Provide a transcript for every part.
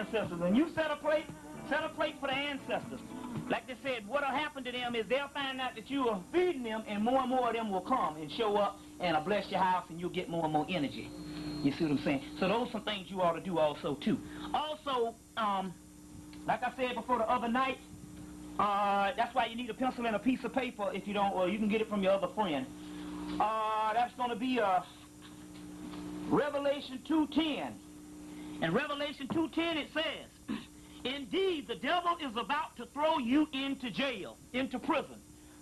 ancestors. When you set a plate for the ancestors. Like they said, what'll happen to them is they'll find out that you are feeding them, and more of them will come and show up and bless your house, and you'll get more and more energy. You see what I'm saying? So those are some things you ought to do also too. Also, like I said before the other night, that's why you need a pencil and a piece of paper. If you don't, or you can get it from your other friend. That's going to be Revelation 2:10. In Revelation 2:10 it says, indeed, the devil is about to throw you into jail, into prison.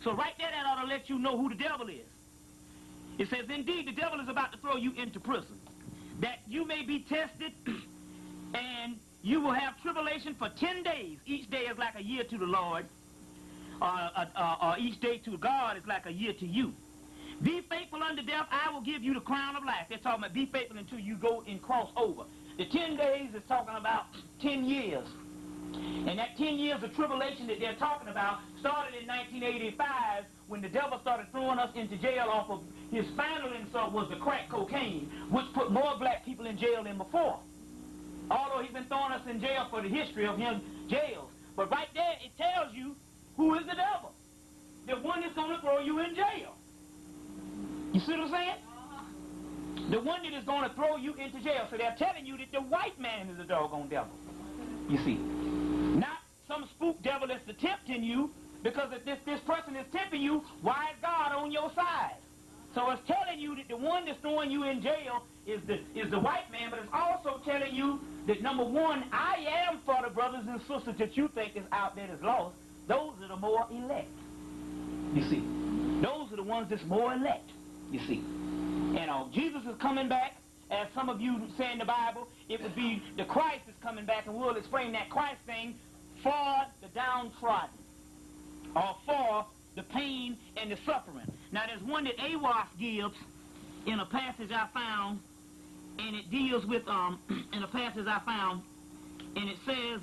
So right there, that ought to let you know who the devil is. It says, indeed, the devil is about to throw you into prison, that you may be tested, and you will have tribulation for 10 days. Each day is like a year to the Lord, or each day to God is like a year to you. Be faithful unto death, I will give you the crown of life. They're talking about be faithful until you go and cross over. The 10 days is talking about 10 years. And that 10 years of tribulation that they're talking about started in 1985 when the devil started throwing us into jail off of his final insult was the crack cocaine, which put more black people in jail than before. Although he's been throwing us in jail for the history of him jails. But right there it tells you who is the devil. The one that's going to throw you in jail. You see what I'm saying? The one that is going to throw you into jail. So they're telling you that the white man is a doggone devil. You see. Not some spook devil that's tempting you, because if this person is tempting you, why is God on your side? So it's telling you that the one that's throwing you in jail is the white man, but it's also telling you that, number one, I am for the brothers and sisters that you think is out there that's lost. Those are the more elect. You see. Those are the ones that's more elect. You see. And Jesus is coming back. As some of you say in the Bible, it would be the Christ is coming back, and we'll explain that Christ thing for the downtrodden, or for the pain and the suffering. Now, there's one that Awas gives in a passage I found, and it deals with, in a passage I found, and it says,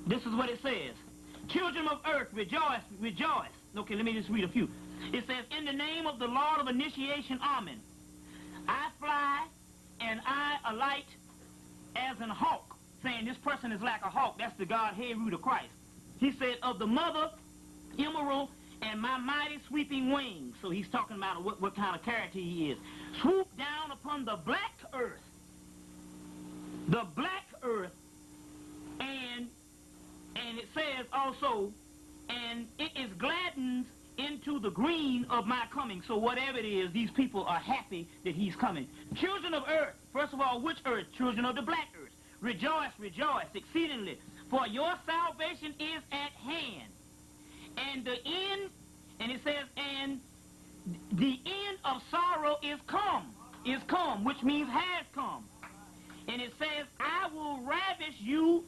this is what it says. Children of earth, rejoice, rejoice. Okay, let me just read a few. It says, in the name of the Lord of initiation, amen. I fly and I alight as an hawk, saying this person is like a hawk. That's the Godhead root of Christ. He said, of the mother, emerald, and my mighty sweeping wings. So he's talking about what kind of character he is. Swoop down upon the black earth. The black earth. And it says also, and it is gladdened into the green of my coming. So whatever it is, these people are happy that he's coming. Children of earth, first of all, which earth? Children of the black earth. Rejoice, rejoice exceedingly, for your salvation is at hand. And the end, and it says, and the end of sorrow is come, which means has come. And it says, I will ravish you,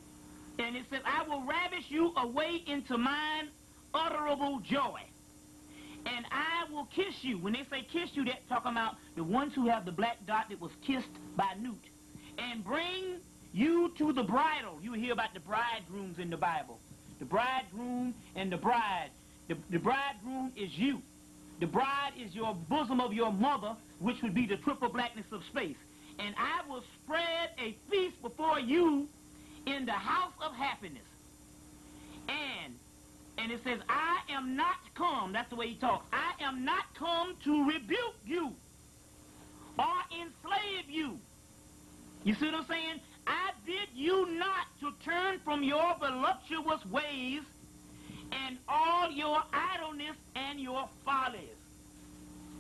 and it says, I will ravish you away into mine utterable joy. And I will kiss you. When they say kiss you, they're talking about the ones who have the black dot that was kissed by Newt. And bring you to the bridal. You hear about the bridegrooms in the Bible. The bridegroom and the bride. The bridegroom is you. The bride is your bosom of your mother, which would be the triple blackness of space. And I will spread a feast before you in the house of happiness. And it says, I am not come, that's the way he talks, I am not come to rebuke you or enslave you. You see what I'm saying? I bid you not to turn from your voluptuous ways and all your idleness and your follies.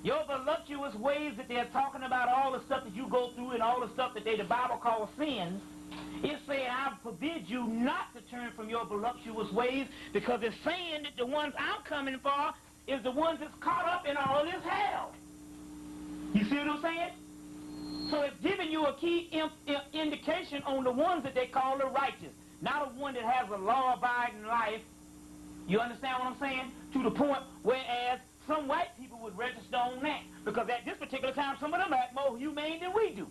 Your voluptuous ways that they're talking about, all the stuff that you go through and all the stuff that the Bible calls sins, it's saying, I forbid you not to turn from your voluptuous ways, because it's saying that the ones I'm coming for is the ones that's caught up in all this hell. You see what I'm saying? So it's giving you a key indication on the ones that they call the righteous, not a one that has a law-abiding life. You understand what I'm saying? To the point whereas some white people would register on that, because at this particular time some of them act more humane than we do.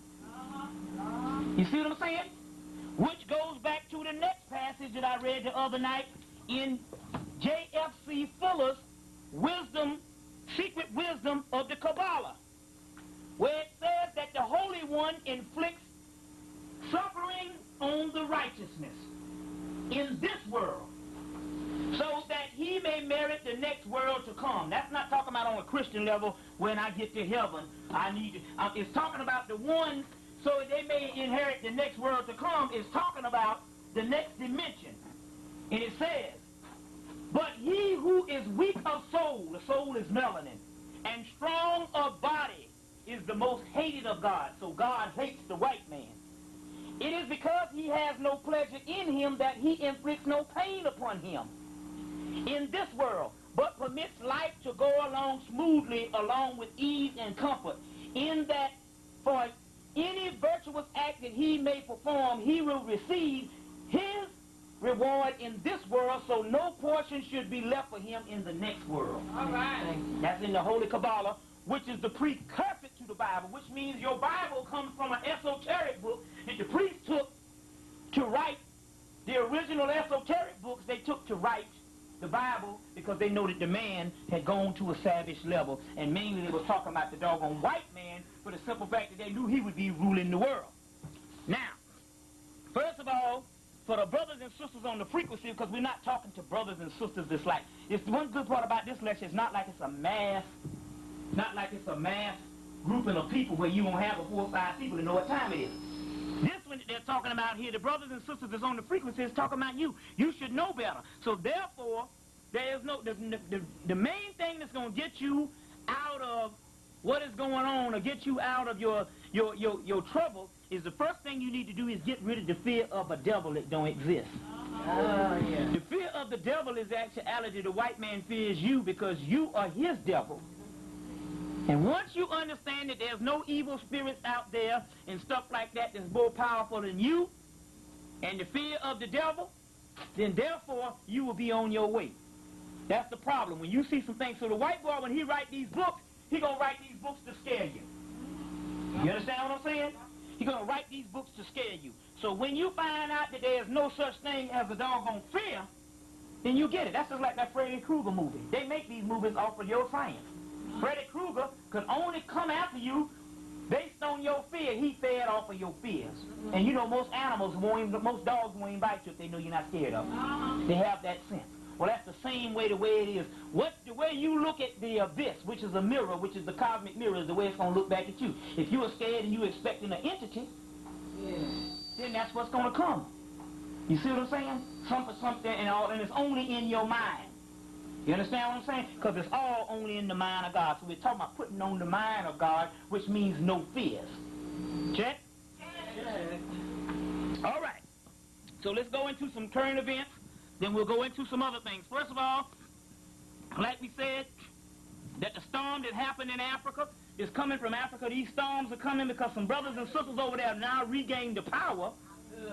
You see what I'm saying? Which goes back to the next passage that I read the other night in J.F.C. Fuller's Wisdom, Secret Wisdom of the Kabbalah, where it says that the Holy One inflicts suffering on the righteousness in this world, so that he may merit the next world to come. That's not talking about on a Christian level, when I get to heaven, I need to, it's talking about the ones so that they may inherit the next world to come. It's talking about the next dimension. And it says, but he who is weak of soul, the soul is melanin, and strong of body is the most hated of God. So God hates the white man. It is because he has no pleasure in him that he inflicts no pain upon him in this world, but permits life to go along smoothly, along with ease and comfort, in that for any virtuous act that he may perform, he will receive his reward in this world, so no portion should be left for him in the next world. All right. That's in the Holy Kabbalah, which is the precursor to the Bible, which means your Bible comes from an esoteric book that the priests took to write the original esoteric books. They took to write the Bible because they know that the man had gone to a savage level, and mainly they was talking about the doggone white man for the simple fact that they knew he would be ruling the world. Now, first of all, for the brothers and sisters on the frequency, because we're not talking to brothers and sisters that's like, it's one good part about this lecture, it's not like it's a mass, grouping of people where you won't have 4 or 5 people to know what time it is. This one that they're talking about here, the brothers and sisters that's on the frequency, is talking about you. You should know better. So therefore, there is no, the main thing that's going to get you out of what is going on, or get you out of your trouble, is the first thing you need to do is get rid of the fear of a devil that don't exist. Yeah. The fear of the devil is actuality. The white man fears you because you are his devil. And once you understand that there's no evil spirits out there and stuff like that that's more powerful than you, and the fear of the devil, then therefore you will be on your way. That's the problem. When you see some things, so the white boy, when he write these books, he gonna write these books to scare you. You understand what I'm saying? He's gonna write these books to scare you. So when you find out that there's no such thing as a doggone fear, then you get it. That's just like that Freddy Krueger movie. They make these movies off of your science. Freddy Krueger could only come after you based on your fear. He fed off of your fears. And you know most animals won't even, most dogs won't even bite you if they know you're not scared of them. They have that sense. Well, that's the same way the way it is. The way you look at the abyss, which is a mirror, which is the cosmic mirror, is the way it's going to look back at you. If you are scared and you're expecting an entity, then that's what's going to come. You see what I'm saying? Something and it's only in your mind. You understand what I'm saying? Because it's all only in the mind of God. So we're talking about putting on the mind of God, which means no fears. Check? All right. So let's go into some current events. Then we'll go into some other things. First of all, like we said, that the storm that happened in Africa is coming from Africa. These storms are coming because some brothers and sisters over there have now regained the power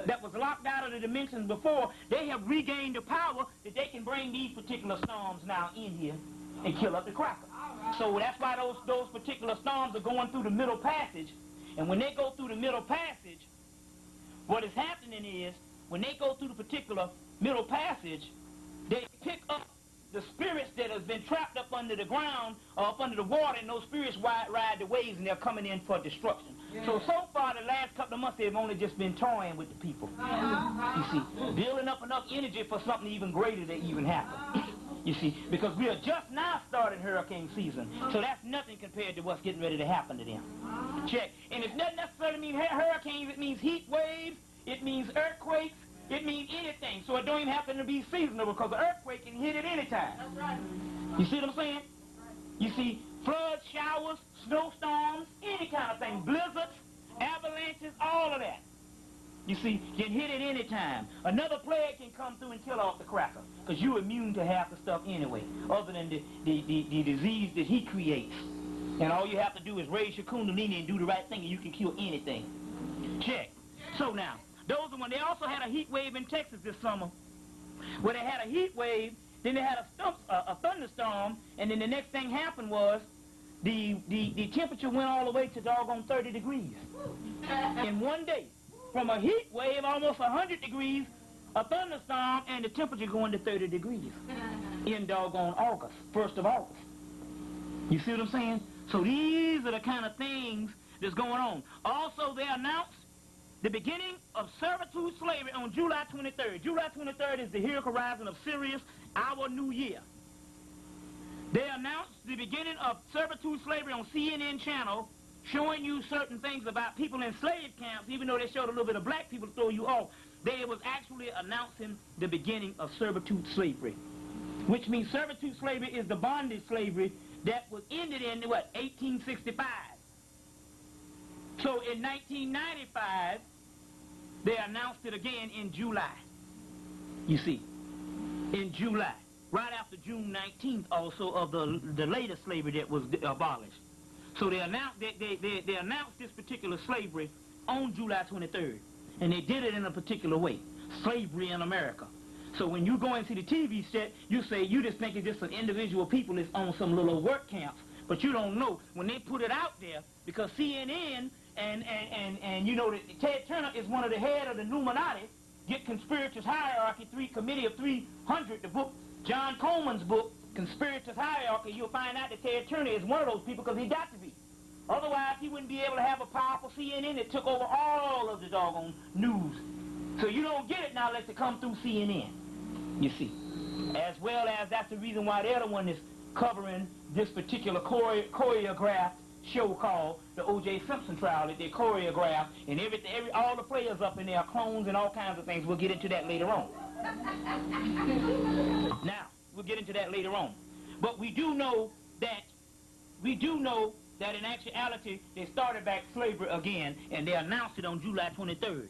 that was locked out of the dimensions before. They have regained the power that they can bring these particular storms now in here and kill up the cracker. So that's why those particular storms are going through the middle passage. And when they go through the middle passage, what is happening is, when they go through the particular middle passage, they pick up the spirits that have been trapped up under the ground or up under the water, and those spirits ride the waves, and they're coming in for destruction. So far, the last couple of months, they've only just been toying with the people. You see, building up enough energy for something even greater to even happen. You see, because we are just now starting hurricane season, so that's nothing compared to what's getting ready to happen to them. Check. And it doesn't necessarily mean hurricanes. It means heat waves. It means earthquakes. It means anything. So it don't even happen to be seasonal, because the earthquake can hit at any time. That's right. You see what I'm saying? You see floods, showers, snowstorms, any kind of thing, blizzards, avalanches, all of that. You see, can hit at any time. Another plague can come through and kill off the cracker, because you're immune to half the stuff anyway, other than the disease that he creates. And all you have to do is raise your kundalini and do the right thing, and you can cure anything. Check. So now, those are when they also had a heat wave in Texas this summer, where they had a heat wave, then they had a thunderstorm, and then the next thing happened was the temperature went all the way to doggone 30 degrees in one day. From a heat wave, almost 100 degrees, a thunderstorm, and the temperature going to 30 degrees in doggone August, 1st of August. You see what I'm saying? So these are the kind of things that's going on. Also, they announced the beginning of servitude slavery on July 23rd. July 23rd is the heroic horizon of Sirius, our new year. They announced the beginning of servitude slavery on CNN channel, showing you certain things about people in slave camps, even though they showed a little bit of black people to throw you off. They was actually announcing the beginning of servitude slavery, which means servitude slavery is the bondage slavery that was ended in, what, 1865. So in 1995, they announced it again in July. You see, in July, right after June 19th also of the latest slavery that was abolished. So they announced they announced this particular slavery on July 23rd, and they did it in a particular way, slavery in America. So when you go and see the TV set, you say you just think it's just an individual people that's on some little work camps, but you don't know when they put it out there, because CNN and you know that Ted Turner is one of the head of the Illuminati, get Conspirators Hierarchy, Committee of 300, the book, John Coleman's book, Conspirators Hierarchy. You'll find out that Ted Turner is one of those people, because he got to be. Otherwise, he wouldn't be able to have a powerful CNN that took over all of the doggone news. So you don't get it now unless it come through CNN, you see. As well as that's the reason why they're the one that's covering this particular choreographed show called the O.J. Simpson trial that they choreographed, and all the players up in there are clones and all kinds of things. We'll get into that later on. Now, we'll get into that later on. But we do know that in actuality they started back slavery again, and they announced it on July 23rd.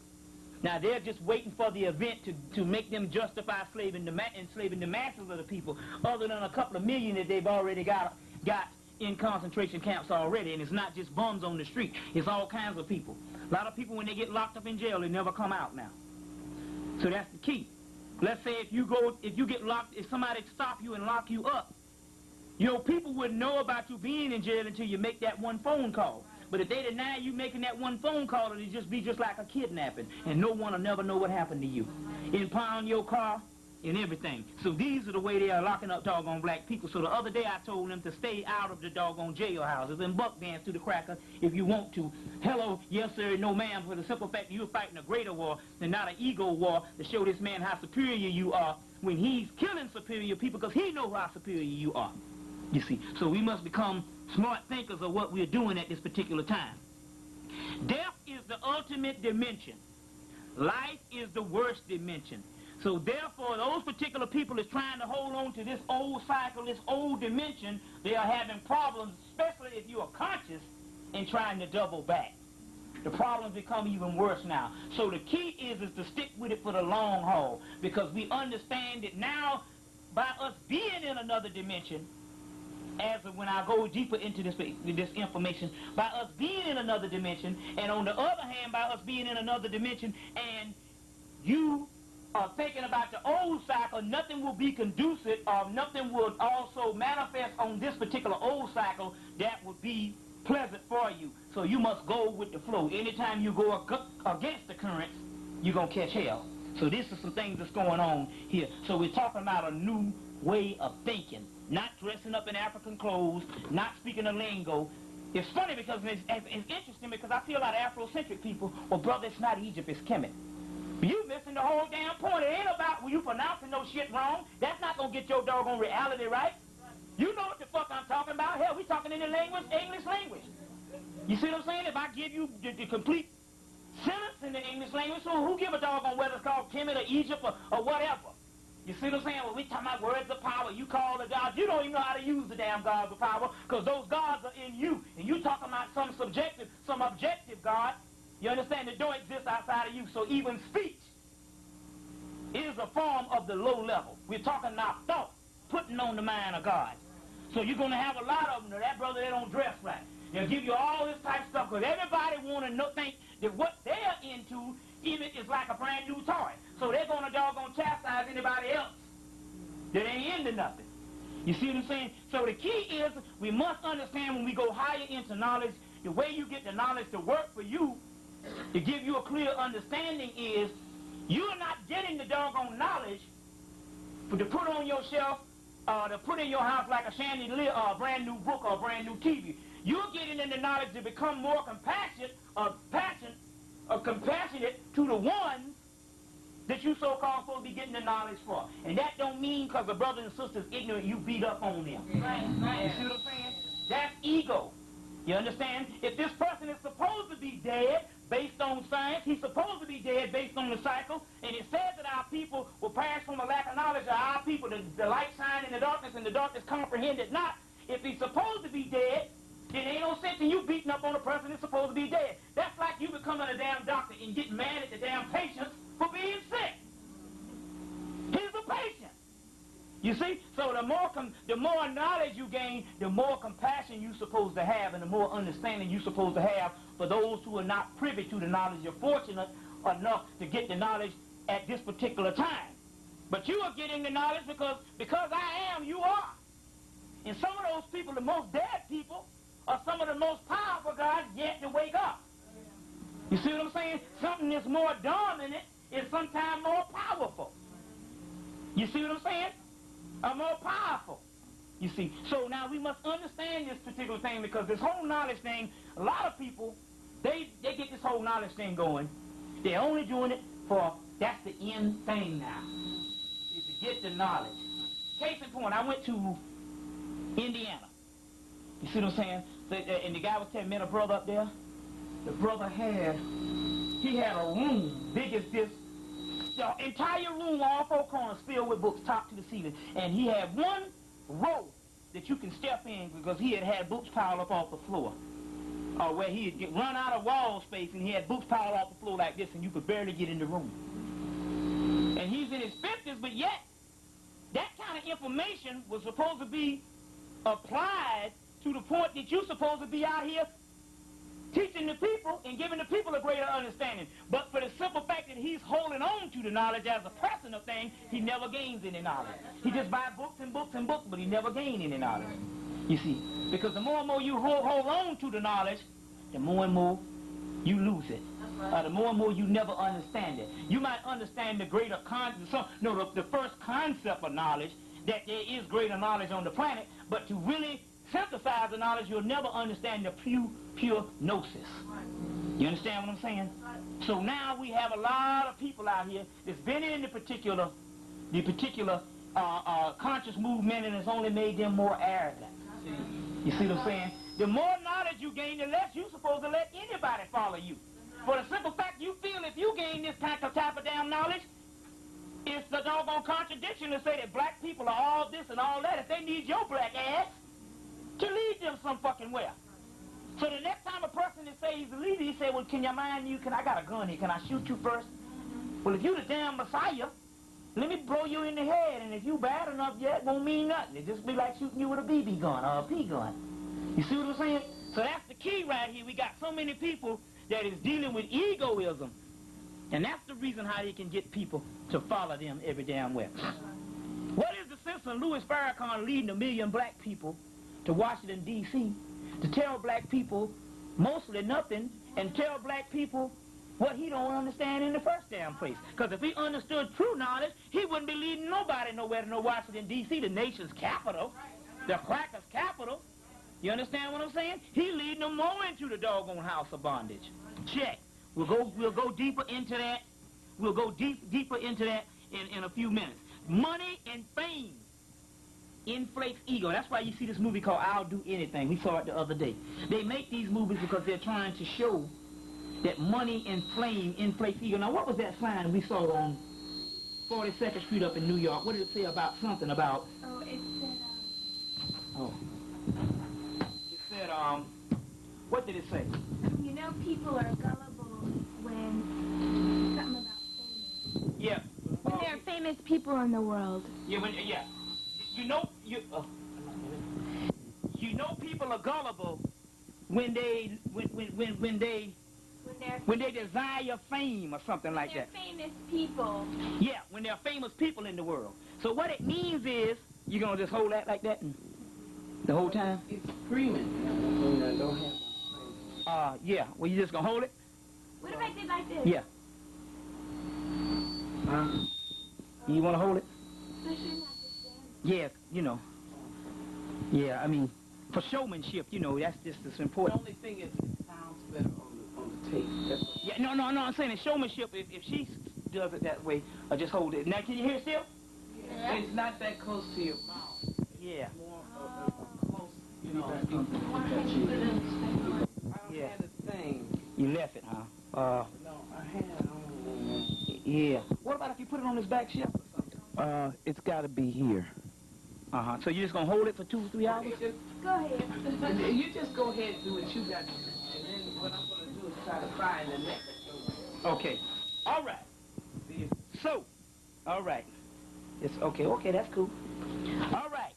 Now they're just waiting for the event to make them justify enslaving the masses of the people, other than a couple of million that they've already got in concentration camps already. And it's not just bums on the street, it's all kinds of people. A lot of people, when they get locked up in jail, they never come out now. So that's the key. Let's say if you get locked, if somebody stop you and lock you up, people wouldn't know about you being in jail until you make that one phone call. But if they deny you making that one phone call, it'll just be just like a kidnapping, and no one will never know what happened to you. Impound your car and everything. So these are the way they are locking up doggone black people. So the other day I told them to stay out of the doggone jailhouses and buck dance through the cracker if you want to. Hello, yes sir, no ma'am, for the simple fact that you're fighting a greater war and not an ego war to show this man how superior you are when he's killing superior people, because he knows how superior you are. You see, so we must become smart thinkers of what we're doing at this particular time. Death is the ultimate dimension. Life is the worst dimension. So therefore, those particular people that's trying to hold on to this old cycle, this old dimension, they are having problems, especially if you are conscious and trying to double back. The problems become even worse now. So the key is to stick with it for the long haul, because we understand that now, by us being in another dimension, as of when I go deeper into this information, by us being in another dimension, and on the other hand, by us being in another dimension, and you are thinking about the old cycle, nothing will be conducive, or nothing will also manifest on this particular old cycle that would be pleasant for you. So you must go with the flow. Anytime you go against the currents, you're going to catch hell. So this is some things that's going on here. So we're talking about a new way of thinking. Not dressing up in African clothes, not speaking a lingo. It's funny because it's interesting, because I feel a lot of Afrocentric people, well, brother, it's not Egypt, it's Hemmitt. But you missing the whole damn point. It ain't about when you pronouncing no shit wrong. That's not going to get your doggone reality right. You know what the fuck I'm talking about. Hell, we talking in the language, English language. You see what I'm saying? If I give you the complete sentence in the English language, so who give a doggone whether it's called Kemet or Egypt or whatever? You see what I'm saying? Well, we talking about words of power. You call the gods. You don't even know how to use the damn gods of power, because those gods are in you. And you talking about some subjective, some objective God. You understand? That don't exist outside of you. So even speech is a form of the low level. We're talking about thought, putting on the mind of God. So you're going to have a lot of them. Now, that brother, they don't dress right. They'll give you all this type of stuff, because everybody want to think that what they're into even is like a brand new toy. So they're going to doggone chastise anybody else that ain't into nothing. You see what I'm saying? So the key is we must understand when we go higher into knowledge, the way you get the knowledge to work for you, to give you a clear understanding, is you're not getting the doggone knowledge to put on your shelf, to put in your house like a chandelier or a brand new book or a brand new TV. You're getting in the knowledge to become more compassionate or passionate compassionate to the ones that you so-called supposed to be getting the knowledge for. And that don't mean because the brothers and sisters ignorant, you beat up on them. Right. You see what I'm saying? That's ego. You understand? If this person is supposed to be dead based on science, he's supposed to be dead based on the cycle, and it says that our people will pass from a lack of knowledge of our people, the light shine in the darkness, and the darkness comprehend it not. If he's supposed to be dead, then ain't no sense in you beating up on a person that's supposed to be dead. That's like you becoming a damn doctor and getting mad at the damn patients for being sick. He's a patient. You see? So the more knowledge you gain, the more compassion you're supposed to have, and the more understanding you're supposed to have for those who are not privy to the knowledge. You're fortunate enough to get the knowledge at this particular time. But you are getting the knowledge because I am, you are. And some of those people, the most dead people, are some of the most powerful guys yet to wake up. You see what I'm saying? Something that's more dominant is sometimes more powerful. You see what I'm saying? More powerful. You see? So now we must understand this particular thing, because this whole knowledge thing, a lot of people, they get this whole knowledge thing going. They're only doing it for, that's the end thing now, is to get the knowledge. Case in point, I went to Indiana. You see what I'm saying? And the guy was telling me, a brother up there, the brother had a room big as this, the entire room, all four corners filled with books, top to the ceiling. And he had one row that you can step in, because he had books piled up off the floor. Or where he had run out of wall space, and he had books piled off the floor like this, and you could barely get in the room. And he's in his 50s, but yet that kind of information was supposed to be applied to the point that you're supposed to be out here teaching the people and giving the people a greater understanding. But for the simple fact that he's holding on to the knowledge as a personal thing, he never gains any knowledge. He just buys books and books and books, but he never gains any knowledge. You see, because the more and more you hold on to the knowledge, the more and more you lose it. The more and more you never understand it. You might understand the greater the first concept of knowledge, that there is greater knowledge on the planet, but to really synthesize the knowledge, you'll never understand the pure gnosis. You understand what I'm saying? So now we have a lot of people out here that's been in the particular conscious movement, and it's only made them more arrogant. You see what I'm saying? The more knowledge you gain, the less you're supposed to let anybody follow you. For the simple fact you feel if you gain this type of damn knowledge, it's the doggone contradiction to say that black people are all this and all that if they need your black ass to lead them some fucking where. So the next time a person that says he's a leader, he say, well, can you mind you? I got a gun here. Can I shoot you first? Well, if you the damn Messiah, let me blow you in the head, and if you bad enough, it won't mean nothing. It just be like shooting you with a BB gun or a P gun. You see what I'm saying? So that's the key right here. We got so many people that is dealing with egoism, and that's the reason how they can get people to follow them every damn where. What is the sense of Louis Farrakhan leading 1 million black people to Washington, D.C., to tell black people mostly nothing, and tell black people what he don't understand in the first damn place? Because if he understood true knowledge, he wouldn't be leading nobody nowhere to no Washington, D.C., the nation's capital, the crackers' capital. You understand what I'm saying? He leading them more into the doggone house of bondage. Check. We'll go deeper into that. We'll go deeper into that in a few minutes. Money and fame inflates ego. That's why you see this movie called I'll Do Anything. We saw it the other day. They make these movies because they're trying to show that money and fame inflates ego. Now, what was that sign we saw on 42nd Street up in New York? What did it say about something about? Oh, it said, It said, what did it say? You know, people are gullible when something about famous. Yeah. When there are famous people in the world. Yeah, You know people are gullible when they desire fame or something like that. They're famous people. Yeah, when there are famous people in the world. So what it means is, you're gonna just hold that like that and the whole time? It's screaming. I don't have yeah. Well, you just gonna hold it? What if I did like this? Yeah. You wanna hold it? So I shouldn't have to stand. Yeah, you know. Yeah, I mean, for showmanship, you know, that's just as important. The only thing is it sounds better on the tape. Yeah, no, I'm saying the showmanship, if she does it that way, just hold it. Now, can you hear still? Yeah. It's not that close to your mouth. Yeah. More close, you know. I don't have a thing. You left it, huh? No, I had it on. Yeah. What about if you put it on this back shelf or something? It's got to be here. Uh-huh. So you're just going to hold it for 2 or 3 hours? Go ahead. You just go ahead and do what you got to do. And then what I'm going to do is try to find the next. Okay. All right. So, all right. It's okay. Okay, that's cool. All right.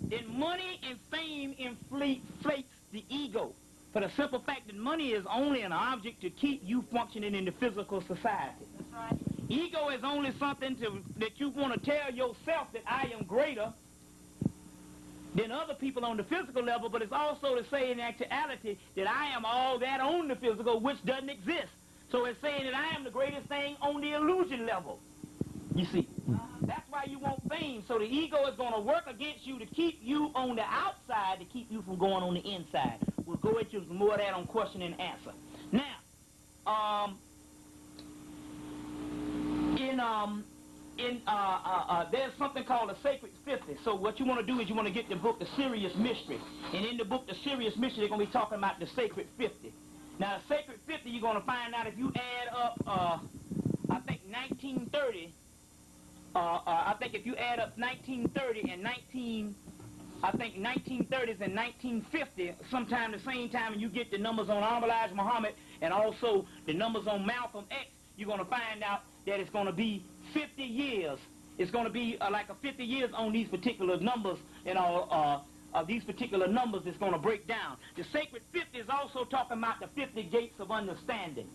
Then money and fame inflates the ego. For the simple fact that money is only an object to keep you functioning in the physical society. That's right. Ego is only something that you want to tell yourself that I am greater than other people on the physical level, but it's also to say in actuality that I am all that on the physical, which doesn't exist. So it's saying that I am the greatest thing on the illusion level. You see, that's why you want fame. So the ego is going to work against you to keep you on the outside, to keep you from going on the inside. We'll go into some more of that on question and answer. Now, there's something called the Sacred 50. So what you want to do is you want to get the book, The Sirius Mystery. And in the book, The Sirius Mystery, they're going to be talking about the Sacred 50. Now, the Sacred 50, you're going to find out if you add up, I think 1930, I think if you add up 1930 and 1930s and 1950, sometime the same time, and you get the numbers on Elijah Muhammad and also the numbers on Malcolm X, you're going to find out that it's going to be 50 years. It's going to be like a 50 years on these particular numbers, you know, these particular numbers is going to break down. The Sacred 50 is also talking about the 50 gates of understanding.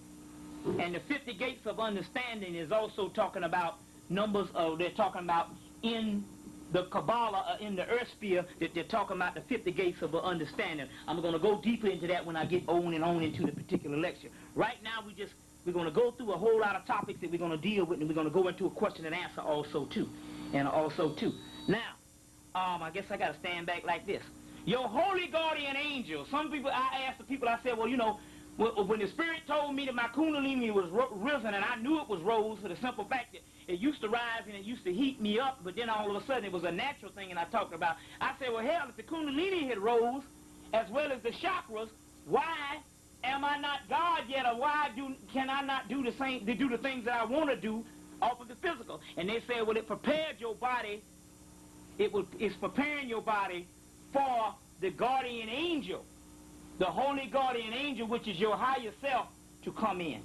And the 50 gates of understanding is also talking about numbers of, they're talking about in the Kabbalah, in the earth sphere, that they're talking about the 50 gates of understanding. I'm going to go deeper into that when I get on and on into the particular lecture. Right now, we're going to go through a whole lot of topics that we're going to deal with, and we're going to go into a question and answer also, too. Now, I guess I got to stand back like this. Your holy guardian angel. Some people, I asked the people, I said, well, you know, when the Spirit told me that my kundalini was risen, and I knew it was rose for the simple fact that it used to rise and it used to heat me up, but then all of a sudden it was a natural thing, and I talked about, I said, well, hell, if the kundalini had rose, as well as the chakras, why am I not God yet, or why can I not do the things that I want to do off of the physical? And they said, well, it prepared your body, it's preparing your body for the guardian angel, the holy guardian angel, which is your higher self, to come in.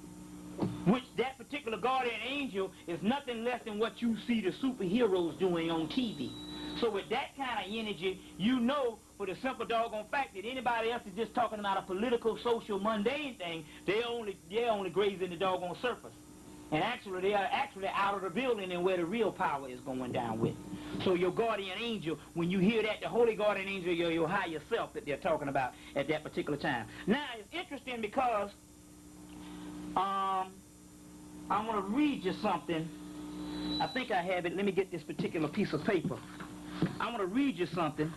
Which that particular guardian angel is nothing less than what you see the superheroes doing on TV. So with that kind of energy, you know for the simple doggone fact that anybody else is just talking about a political, social, mundane thing, they're only grazing the doggone surface. And actually, they are actually out of the building and where the real power is going down with. So your guardian angel, when you hear that, the holy guardian angel, your higher self that they're talking about at that particular time. Now, it's interesting because I want to read you something. I think I have it. Let me get this particular piece of paper. I want to read you something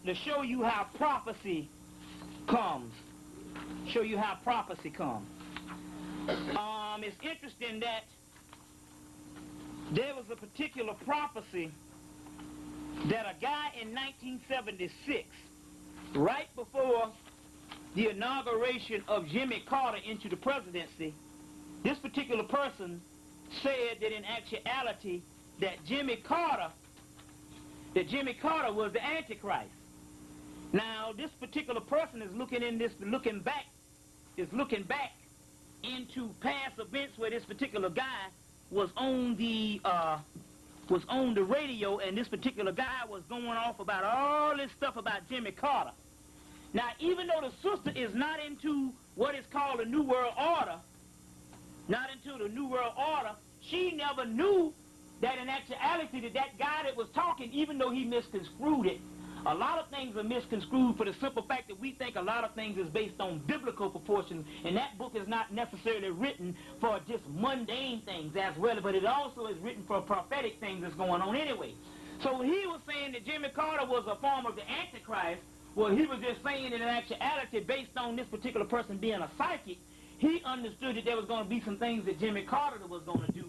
to show you how prophecy comes. Show you how prophecy comes. It's interesting that there was a particular prophecy that a guy in 1976, right before the inauguration of Jimmy Carter into the presidency, this particular person said that in actuality that Jimmy Carter was the Antichrist. Now, this particular person is looking back into past events where this particular guy was on the radio, and this particular guy was going off about all this stuff about Jimmy Carter. Now, even though the sister is not into what is called the New World Order, she never knew that in actuality that guy that was talking, even though he misconstrued it, a lot of things are misconstrued for the simple fact that we think a lot of things is based on biblical proportions, and that book is not necessarily written for just mundane things as well, but it also is written for prophetic things that's going on anyway. So he was saying that Jimmy Carter was a form of the Antichrist, Well, he was just saying that in actuality, based on this particular person being a psychic, he understood that there was going to be some things that Jimmy Carter was going to do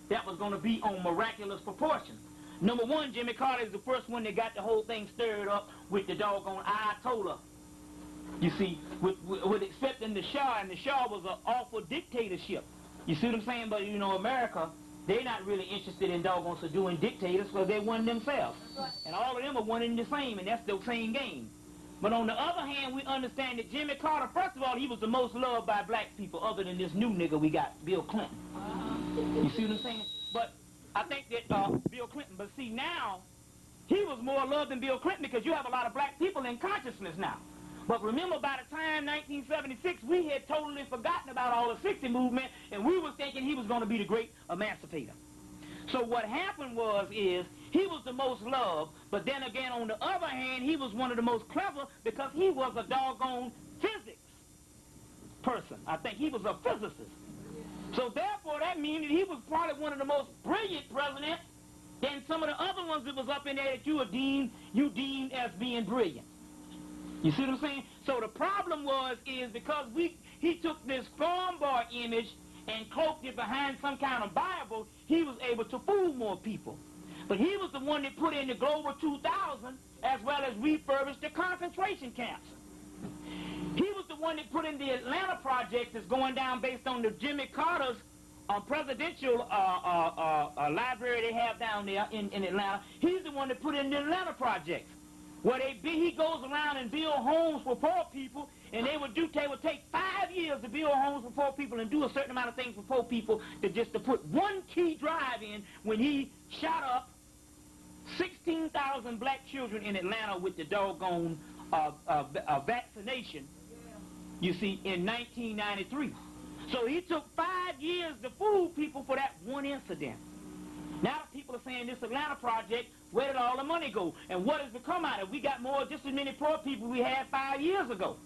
that was going to be on miraculous proportions. Number one, Jimmy Carter is the first one that got the whole thing stirred up with the doggone Ayatollah. You see, with accepting the Shah, and the Shah was an awful dictatorship. You see what I'm saying? But, you know, America, they're not really interested in doggone subduing dictators because they won themselves. And all of them are one and the same, and that's the same game. But on the other hand, we understand that Jimmy Carter, first of all, he was the most loved by black people other than this new nigga we got, Bill Clinton. You see what I'm saying? But I think that Bill Clinton, but see now, he was more loved than Bill Clinton because you have a lot of black people in consciousness now. But remember, by the time 1976, we had totally forgotten about all the 60 movement, and we was thinking he was going to be the great emancipator. So what happened is he was the most loved, but then again, on the other hand, he was one of the most clever because he was a doggone physics person. I think he was a physicist. So therefore, that means that he was probably one of the most brilliant presidents than some of the other ones that was up in there that you deemed as being brilliant. You see what I'm saying? So the problem is because he took this farm boy image and cloaked it behind some kind of Bible, he was able to fool more people. But he was the one that put in the Global 2000 as well as refurbished the concentration camps. He was the one that put in the Atlanta project that's going down based on the Jimmy Carter's presidential library they have down there in Atlanta. He's the one that put in the Atlanta project, where he goes around and build homes for poor people, and they would take 5 years to build homes for poor people and do a certain amount of things for poor people to put one key drive in when he shot up 16,000 black children in Atlanta with the doggone vaccination, you see, in 1993. So he took 5 years to fool people for that one incident. Now people are saying this Atlanta project, where did all the money go? And what has become out of it? We got just as many poor people we had 5 years ago.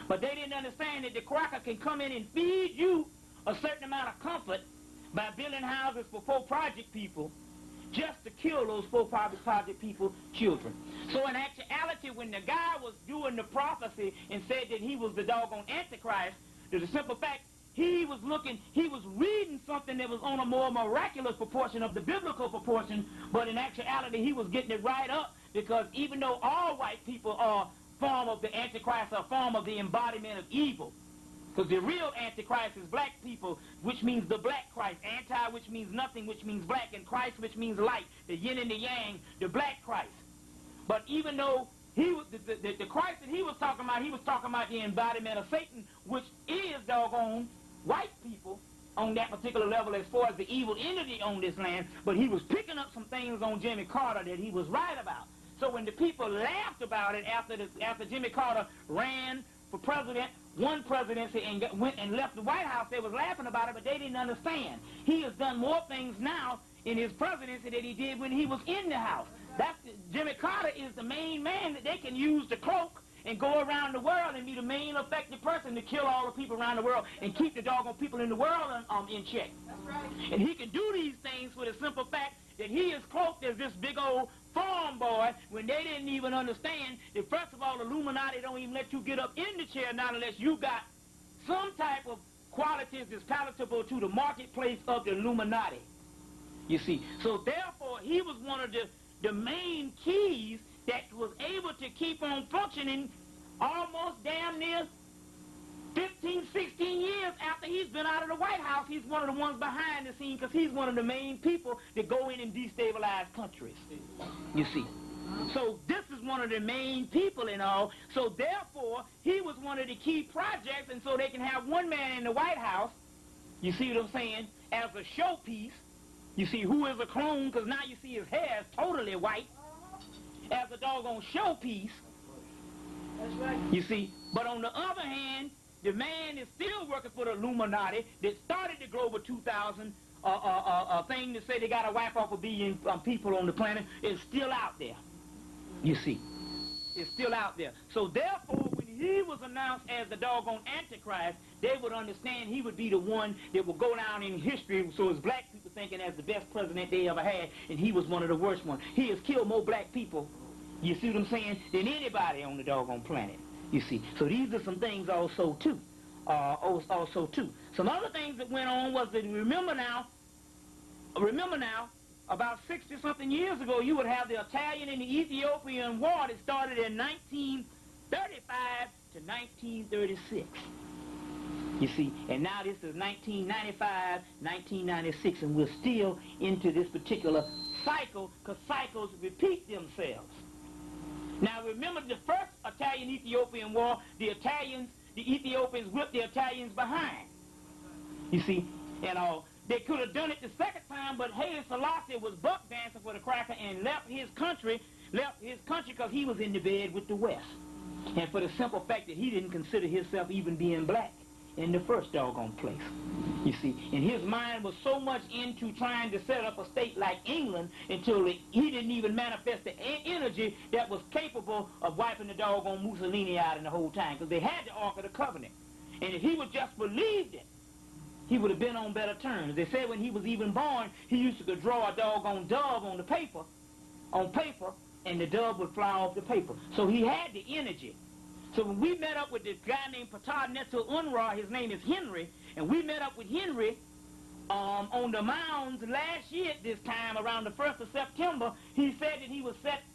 But they didn't understand that the cracker can come in and feed you a certain amount of comfort by building houses for poor project people just to kill those poor project people children. So in actuality, when the guy was doing the prophecy and said that he was the doggone Antichrist, the simple fact, he was reading something that was on a more miraculous proportion of the biblical proportion, but in actuality, he was getting it right up, because even though all white people are a form of the Antichrist, or a form of the embodiment of evil, because the real Antichrist is black people, which means the black Christ. Anti, which means nothing, which means black, and Christ, which means light, the yin and the yang, the black Christ. But even though he was the Christ that he was talking about the embodiment of Satan, which is doggone white people on that particular level as far as the evil entity on this land, but he was picking up some things on Jimmy Carter that he was right about. So when the people laughed about it after Jimmy Carter ran for president, won presidency, and went and left the White House, they was laughing about it, but they didn't understand. He has done more things now in his presidency than he did when he was in the House. Jimmy Carter is the main man that they can use to cloak and go around the world and be the main effective person to kill all the people around the world and keep the doggone people in the world in check. That's right. And he can do these things for the simple fact that he is cloaked as this big old farm boy when they didn't even understand that, first of all, the Illuminati don't even let you get up in the chair not unless you got some type of qualities that's palatable to the marketplace of the Illuminati. You see, so therefore he was one of the main keys that was able to keep on functioning almost damn near 15, 16 years after he's been out of the White House. He's one of the ones behind the scene because he's one of the main people that go in and destabilize countries, you see. So this is one of the main people and all. So therefore, he was one of the key projects, and so they can have one man in the White House, you see what I'm saying, as a showpiece. You see, who is a clone, because now you see his hair is totally white, as a doggone showpiece. That's right. You see, but on the other hand, the man is still working for the Illuminati that started the Global 2000 thing to say they got to wipe off 1 billion people on the planet. Is still out there. You see, it's still out there. So therefore, when he was announced as the doggone Antichrist, they would understand he would be the one that would go down in history. So as black people thinking as the best president they ever had, and he was one of the worst ones. He has killed more black people You see what I'm saying? Than anybody on the doggone planet. You see. So these are some things also too. Some other things that went on was that remember now, about 60-something years ago, you would have the Italian and the Ethiopian war that started in 1935 to 1936. You see, and now this is 1995, 1996, and we're still into this particular cycle, because cycles repeat themselves. Now remember the first Italian-Ethiopian war, the Ethiopians whipped the Italians behind. You see, and they could have done it the second time, but Haile Selassie was buck dancing for the cracker and left his country because he was in the bed with the West. And for the simple fact that he didn't consider himself even being black in the first doggone place. You see, and his mind was so much into trying to set up a state like England until he didn't even manifest the energy that was capable of wiping the doggone Mussolini out in the whole time, because they had the Ark of the Covenant. And if he would just believed it, he would have been on better terms. They said when he was even born, he used to draw a doggone dove on paper, and the dove would fly off the paper. So he had the energy. So when we met up with this guy named Patah Neto Unra, his name is Henry, and we met up with Henry on the mounds last year at this time, around the 1st of September, he said that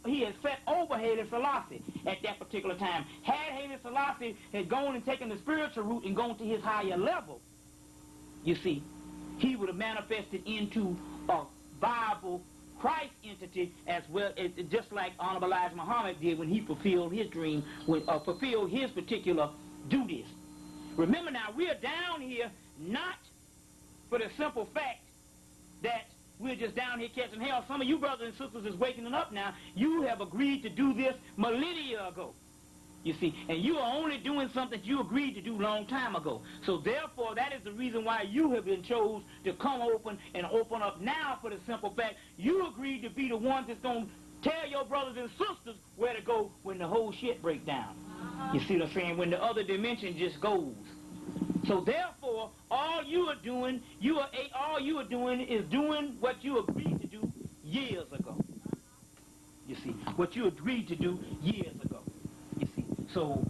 he had set over Haile Selassie at that particular time. Had Haile Selassie had gone and taken the spiritual route and gone to his higher level, you see, he would have manifested into a viable Christ entity, as well as just like Honorable Elijah Muhammad did when he fulfilled his dream, fulfilled his particular duties. Remember now, we are down here not for the simple fact that we're just down here catching hell. Some of you brothers and sisters is waking up now. You have agreed to do this millennia ago. You see, and you are only doing something that you agreed to do long time ago. So therefore, that is the reason why you have been chosen to come open up now, for the simple fact you agreed to be the ones that's going to tell your brothers and sisters where to go when the whole shit breaks down. You see what I'm saying? When the other dimension just goes. So therefore, all you are doing is doing what you agreed to do years ago. You see, what you agreed to do years ago. So,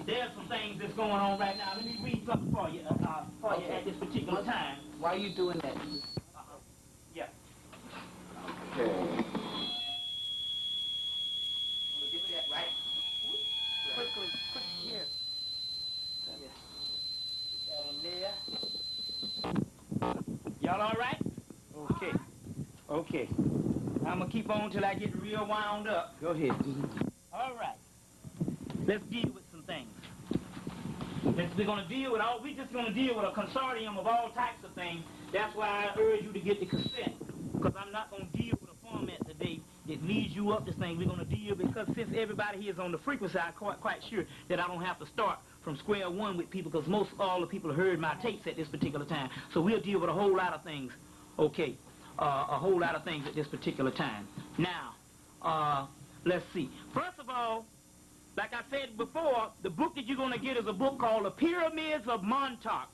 there's some things that's going on right now. Let me read something for you at this particular time. Why are you doing that? Yeah. Okay. Get that right. Quickly, here. Put that in there. Y'all all right? Okay. Okay. I'm going to keep on till I get real wound up. Go ahead. All right. Let's deal with some things. We're just going to deal with a consortium of all types of things. That's why I urge you to get the cassette, because I'm not going to deal with a format today that leads you up this thing. We're going to deal, because since everybody here is on the frequency, I'm quite sure that I don't have to start from square one with people, because most all the people heard my tapes at this particular time. So we'll deal with a whole lot of things, okay, a whole lot of things at this particular time. Now, let's see. First of all, like I said before, the book that you're going to get is a book called The Pyramids of Montauk.